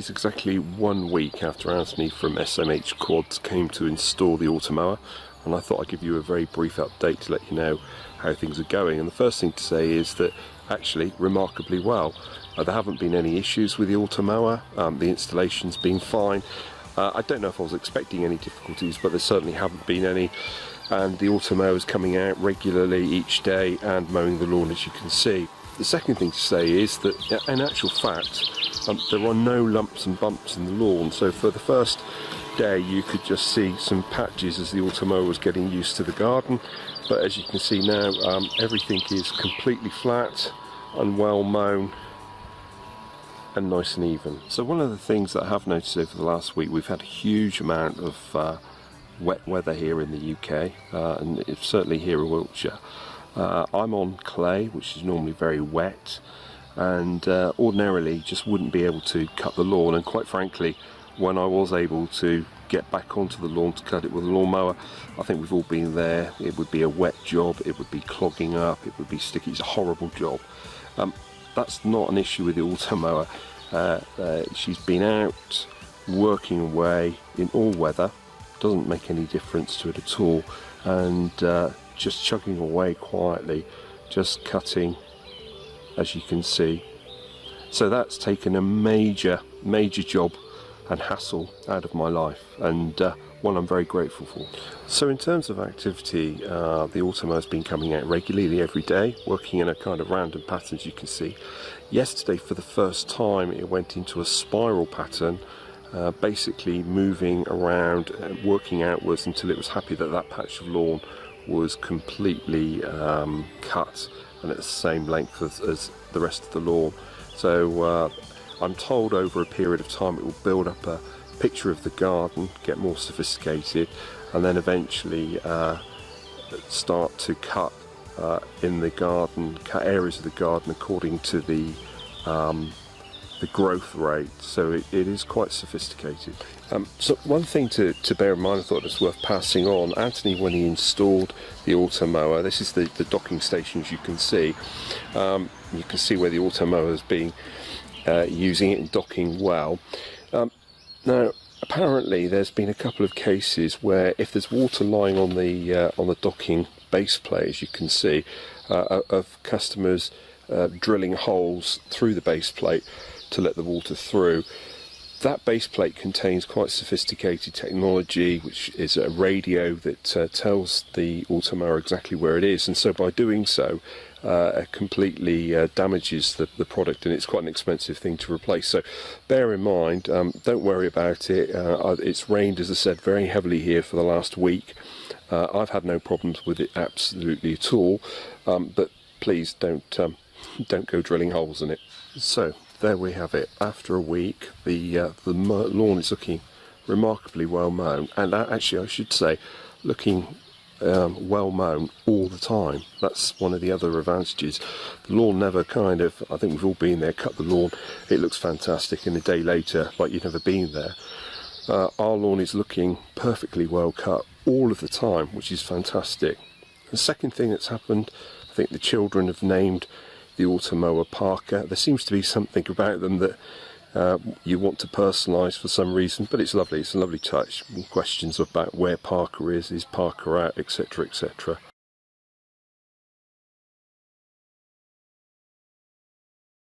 is exactly 1 week after Anthony from SMH Quads came to install the Automower, and I thought I'd give you a very brief update to let you know how things are going. And the first thing to say is that actually remarkably well. There haven't been any issues with the Automower. The installation's been fine. I don't know if I was expecting any difficulties, but there certainly haven't been any. And the Automower is coming out regularly each day and mowing the lawn, as you can see. The second thing to say is that in actual fact there are no lumps and bumps in the lawn. So for the first day you could just see some patches as the Automower was getting used to the garden, but as you can see now everything is completely flat and well mown and nice and even. So one of the things that I have noticed over the last week, we've had a huge amount of wet weather here in the UK, and it's certainly here in Wiltshire. I'm on clay, which is normally very wet, and ordinarily just wouldn't be able to cut the lawn, and quite frankly when I was able to get back onto the lawn to cut it with a lawnmower, I think we've all been there, it would be a wet job, it would be clogging up, it would be sticky, it's a horrible job. That's not an issue with the Automower. She's been out working away in all weather, doesn't make any difference to it at all, and just chugging away quietly, just cutting, as you can see. So that's taken a major job and hassle out of my life, and one I'm very grateful for. So in terms of activity, the Automower's been coming out regularly every day, working in a kind of random pattern, as you can see. Yesterday for the first time it went into a spiral pattern, basically moving around, working outwards until it was happy that that patch of lawn was completely cut and at the same length as the rest of the lawn. So I'm told over a period of time it will build up a picture of the garden, get more sophisticated, and then eventually start to cut in the garden, cut areas of the garden according to the growth rate. So it is quite sophisticated. So one thing to bear in mind, I thought it was worth passing on. Anthony, when he installed the Automower, this is the docking station, as you can see. You can see where the Automower is being using it and docking well. Now apparently there's been a couple of cases where if there's water lying on the docking base plate, as you can see, of customers drilling holes through the base plate to let the water through. That base plate contains quite sophisticated technology, which is a radio that tells the Automower exactly where it is, and so by doing so it completely damages the product, and it's quite an expensive thing to replace. So bear in mind, don't worry about it. It's rained, as I said, very heavily here for the last week. I've had no problems with it absolutely at all, but please don't go drilling holes in it. So there we have it. After a week, the lawn is looking remarkably well mown, and actually I should say looking well mown all the time. That's one of the other advantages. The lawn never kind of, I think we've all been there, cut the lawn, it looks fantastic, and a day later like you've never been there. Our lawn is looking perfectly well cut all of the time, which is fantastic. The second thing that's happened, I think the children have named the Automower Parker. There seems to be something about them that you want to personalise for some reason, but it's lovely, it's a lovely touch. Questions about where Parker is Parker out, etc, etc.